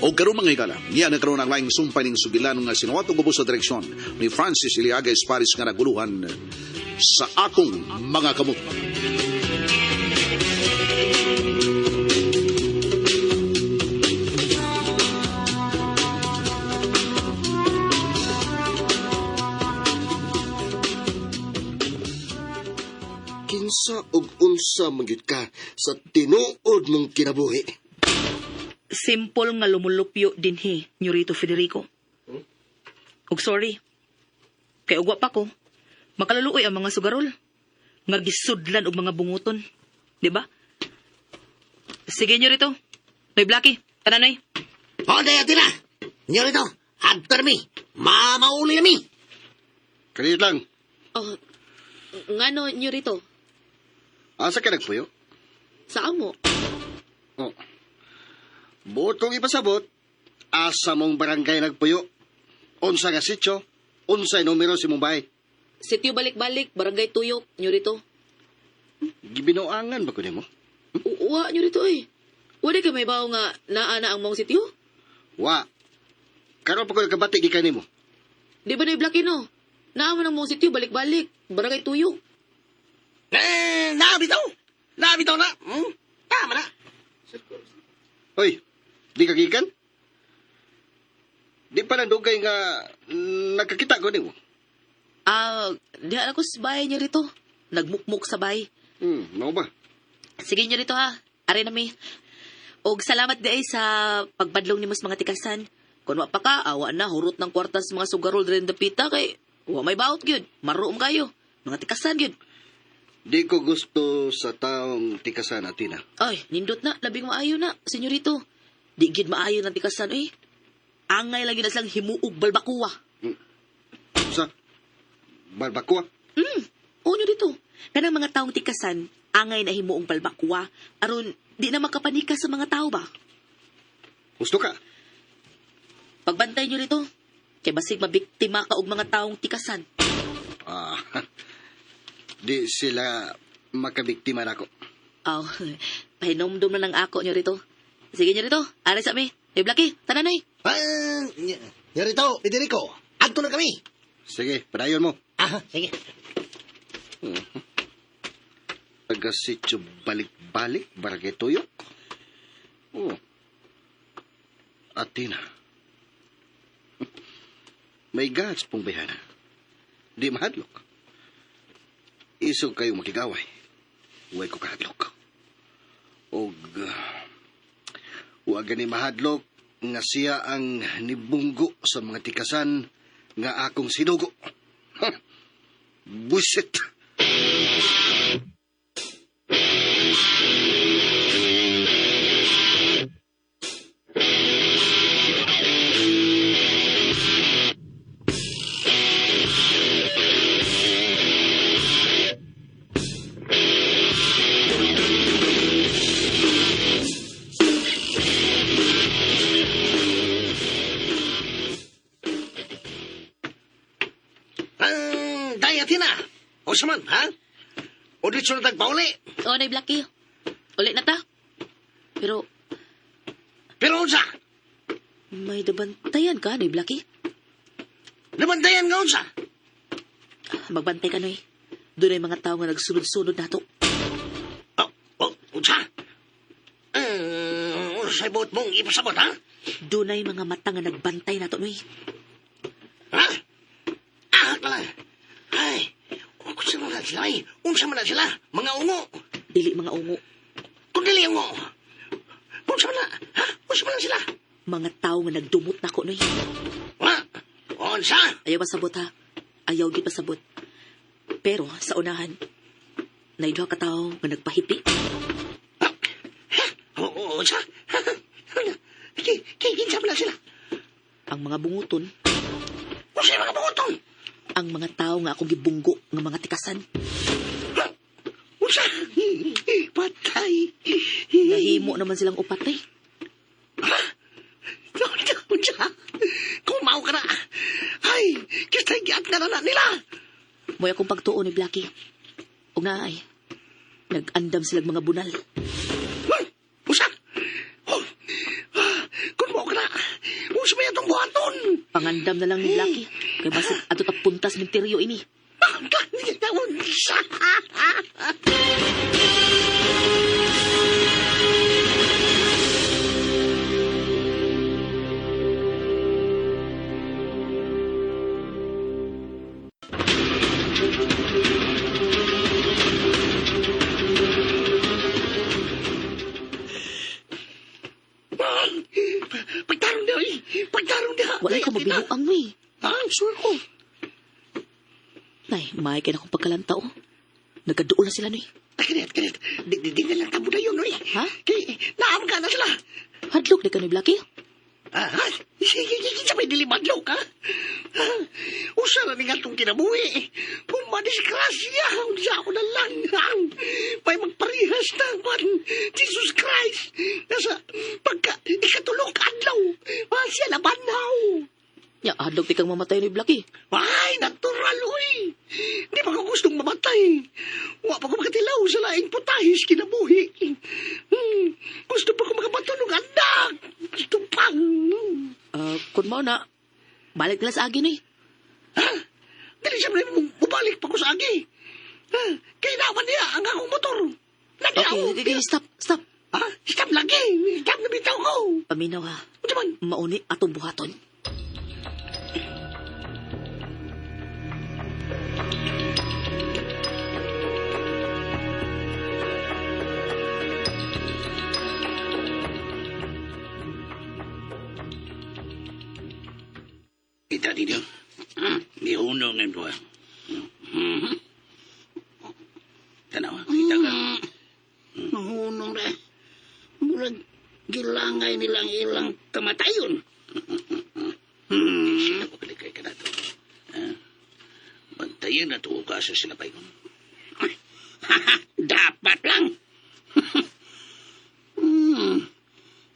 O karon mga higala, niya nagkaroon ang laing sumpay ng sugilan nga sinuwatong gubo sa direksyon ni Francis Iliaga Esparis nga naguluhan sa akong mga kamot. Kinsa ug unsa magyud ka sa tinuod mong kinabuhi? Simple nga lumulupyo dinhi, Nyorito Federico. Ug sorry, kay ugwa pa ko, makalaluoy ang mga sugarol. Nga gisudlan og mga bunguton. Diba? Sige, Nyorito. Noy Blackie, tananoy. O, dayati na! Nyo rito, after me, mamauli na mi! Kanit lang, Ngano, Nyorito? asa ka nagpuyo? Saan mo? Oh. Buot kong ipasabot, asa mong barangay nagpuyo? Unsa nga sityo? Unsay numero si mong bahay? Sityo balik-balik, barangay Tuyok, Nyorito. Gibinoangan ba ko nimo? Uwa, Nyorito eh. Wala ka may bawo nga naana ang mong sityo? Wa. Karon pa ko nagkabati gikan nimo. Di ba na Blackie no? Naaman ang mong sityo balik-balik, barangay Tuyok. Nabitaw! Nabitaw na! Tama na! Hoy, di ka gikan? Di pa nandugay nga nagkakita ko nimo. Diha ako sa bahay Nyorito. Nagmukmuk sa bahay. Mao ba? Sige Nyorito ha. Ari na mi. Og salamat di sa pagbadlong ni mas mga tikasan. Kung wa pa ka, awa na, hurot ng kwartas mga sugarol rin dapita kay wa may baot gyud. Maruom kayo. Mga tikasan gyud. Di ko gusto sa taong tikasan atin na. Ay, nindot na, labing maayo na, senyorito. Di gid maayo ng tikasan eh. Angay lang yun na silang himuog balbakuwa. Sa barbacoa? Unyo dito. Kanang mga taong tikasan, angay na himuog balbakuwa, aron di na makapanika sa mga tao ba? Gusto ka? Pagbantay nyo dito, kay basig mabiktima ka og mga taong tikasan. Di sila makabiktima na ako. Aw, pahinomdom na ng ako nyo rito. Sige nyo rito, aray sa mi. Hey, Blackie, tananay. Nyo rito, Federico, adto na kami! Sige, padayon mo. Sige. Taga-sityo balik-balik, barangay Tuyok. Atina. May gas pong behana. Di mahadlok. Isog kayo makigaway. Huwag ko kahadlok. Og huwag gani mahadlok nga siya ang nibunggo sa mga tikasan nga akong sinugo. Busit! Dayatin na! O saman, ha? O dito na tagpauli? O, Nay Blackie. Ulit na ta. Pero, Pero unsa? may dabantayan ka, Nay Blackie. Nabantayan nga unsa? Magbantay ka, Noy. Doon ay mga tao nga nagsunod-sunod nato. Unsa? Unsa'y buot mong ipasabot, ha? Doon ay mga mata nga nagbantay nato, Noy. Ha? Kala. Ay, unsa man na sila, ay? Unsa man na sila? Mga ungo. Dili mga ungo. Kung dili ungo. Unsa man na? Ha? Unsa man na sila? Mga tao nga nagdumot na ko, Noy. Ha? Unsa? Ayaw pasabot, ha? Ayaw di pasabot. Pero, sa unahan, naidwa ka tao nga nagpahipi. Unsa? Kinsa man na sila? Ang mga bunguton, Unsa yung mga bungoton? ang mga tao nga akong gibunggo nga mga tikasan. Unsa? Patay. Nahimo naman silang upatay. nga na nila. Moy akong pagtuon ni Blackie. O nga ay, nag-andam silang mga bunal. Usa? Oh, kung mo ka na, usa ba itong buhaton? Pangandam na lang ni Blackie. Kaya basit ato tapuntas minteryo ini. Usa? Pagtarong na, eh. Pagtarong na. Wala ka mabinuang mo eh. Sure ko. Nay, may ka na akong pagkalanta o. Nagkaduol na sila no eh. Kanit. Di na lang tabo na yun, eh. Ha? Kaya, naam ka na sila. Hadlok na ka ni Blackie. Sige, sabay dilimadlaw ka. Usa na nga itong kinabuhi. Kung madiskrasya, hindi ako na lang. May magparihas na man. Jesus Christ. Nasa pagka ikatulong adlaw. Siya labanaw. Ya, hadlok di kang mamatay ni Blackie. Ay, natural, uy. Di pa ko gustong mamatay. Wa pa ko makatilaw sa laing putahis kinabuhi. Gusto pa ko makapatulong anak. Gusto pa. Kung mo na, balik nila sa agi no eh. Dili siya bumalik pa ko sa agi. Kaya naman niya ang akong motor. Okay, stop. Stop lagi. Stop na bitaw ko. Paminaw ha. Ano man? Mauni atong buhaton. Kita dito. Di unong ng dua. Tanaw, kita ka. Nahunong na. Murag gilangay nilang ilang kamatayon. Sila ko kalikay ka na to. Bantayan na to kaso sila pa yun. Dapat lang.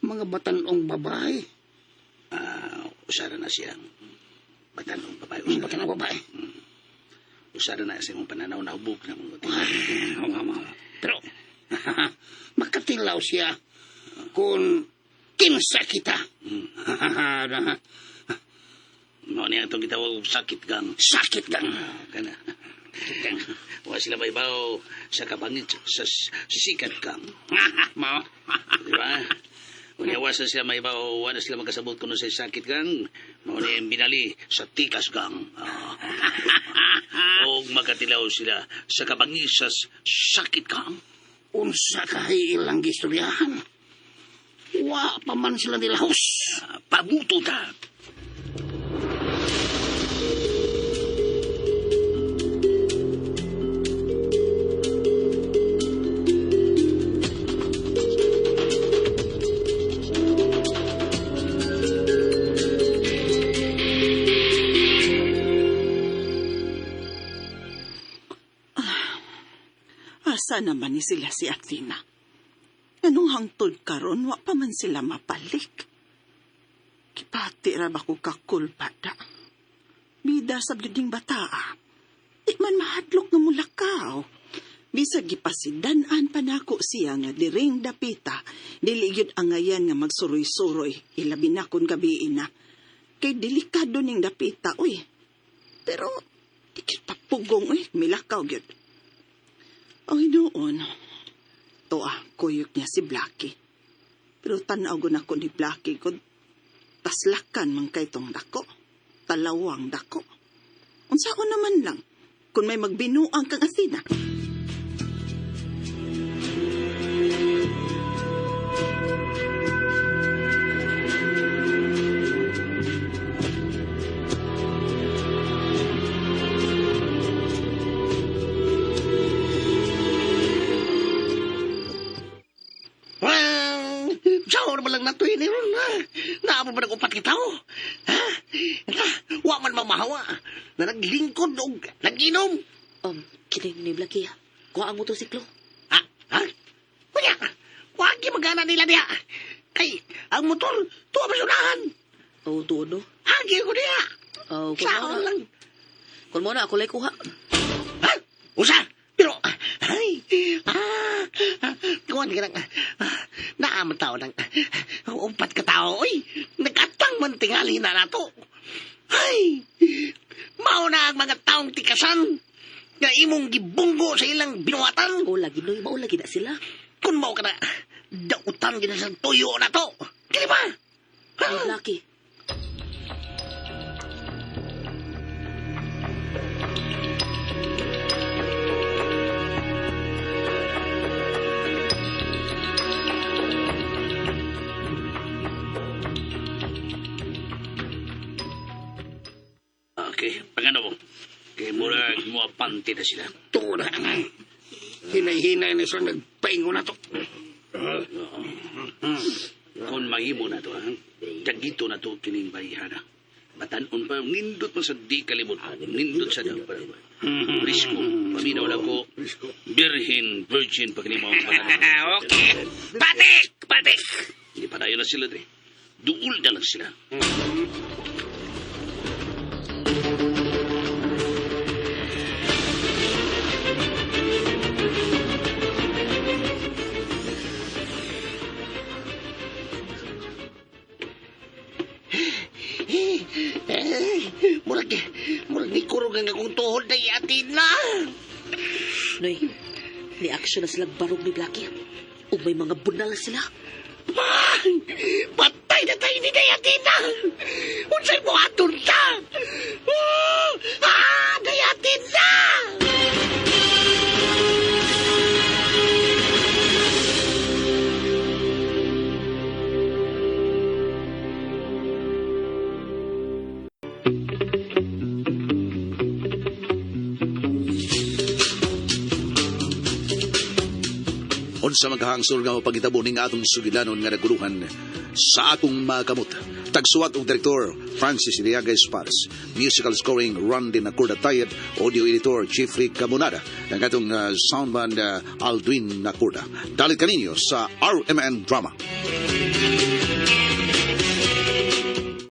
Mga batanong babae. Usara na siya. Batanong babae. Batanong babae. Usara na siya mong pananaw na hubog na mga Pero, makatilaw siya kung kinsa kita. Ano niya itong gitawag sakit gang. Sakit lang. Kana. Wa sila may baw sa kabangit sa sikat gang. Mo. Diba? Kung yawasan sila may baw, wala sila magkasabot kuno sa sakit gang. Mao niya yung binali sa tikas gang. O magkatilaw sila sa kabangit sa sakit gang. Unsa kahay ilang gistoryahan. Wa pa man sila nilahos. Pabuto ta. Asa naman ni sila si Athena? Anong hangtod karon wa pa man sila mapalik? Kipati ra ba ko kakulpada? Bida sa biding bataa. Di man mahadlok nga mulakaw. Bisag gipasidan-an pa nako siya nga diring dapita. Dili gyud angayan nga magsuroy-suroy ilabi na kun gabi na. Kay delikado ning dapita uy. Pero di gyud papugong milakaw gyud. Ay doon, kuyok niya si Blackie. Pero tanaw ko na ko ni Blackie ko, taslakan man kay tong dako, talawang dako. Unsaon naman lang, kung may magbinuang kang Athena. Sahur ba lang natuloy ni Ron, ha? Naamo ba na patitaw? Ha? Wa man mamahawa na naglingkod o naginom. Kining ni Blackie ha. Kuha ang motosiklo. Ha? Kuya, wag yung magana nila niya. Kay, ang motor, tuwa masunahan. Tuod no? Hagi ko niya. Kung Sahur lang. Kung mo na ako lay kuha. Ha? Usa? Pero, kuhan ka ng, naaman tao ng, umpat ka tao, oy, nagkatang man tingali na nato. Ay, mauna ang mga taong tikasan, na imong gibunggo sa ilang binuwatan. Maulagi, Noy. Maulagi na sila. Kung mao ka na, dautan gina sa tuyo na to. Kaya ba? Ay, Blackie. Okay, pagano mo? Kaya mura mo panty na sila. Tura nga. Hinay-hinay na sila nagpaingo na to. Kung mahimo na to, ha? Tagito na to kining bayihana. Batanon pa, nindot pa sa di kalimot. Nindot sa daw pa. Risko. Paminaw na ko. Virgin pag ni mga batanon. Okay. Patik! Hindi pa tayo na sila, eh. Duul na lang sila. Murag ni kurog ang akong tuhod na iatin na. Noy, reaksyon na silang barog ni Blackie. O may mga bunal na sila. Patay na tayo ni Dayatin na. Unsay mo aton ta. Dayatin na. Unsa magkahangsol nga mapagitabo ning atong sugilanon nga naguluhan sa akong mga kamot. Tagsuwat og direktor Francis Iliaga Espares, musical scoring Rondin Nakurda Tayed, audio editor Jeffrey Camonada, ang atong soundman Aldwin Nakurda. Dalit kaninyo sa RMN Drama.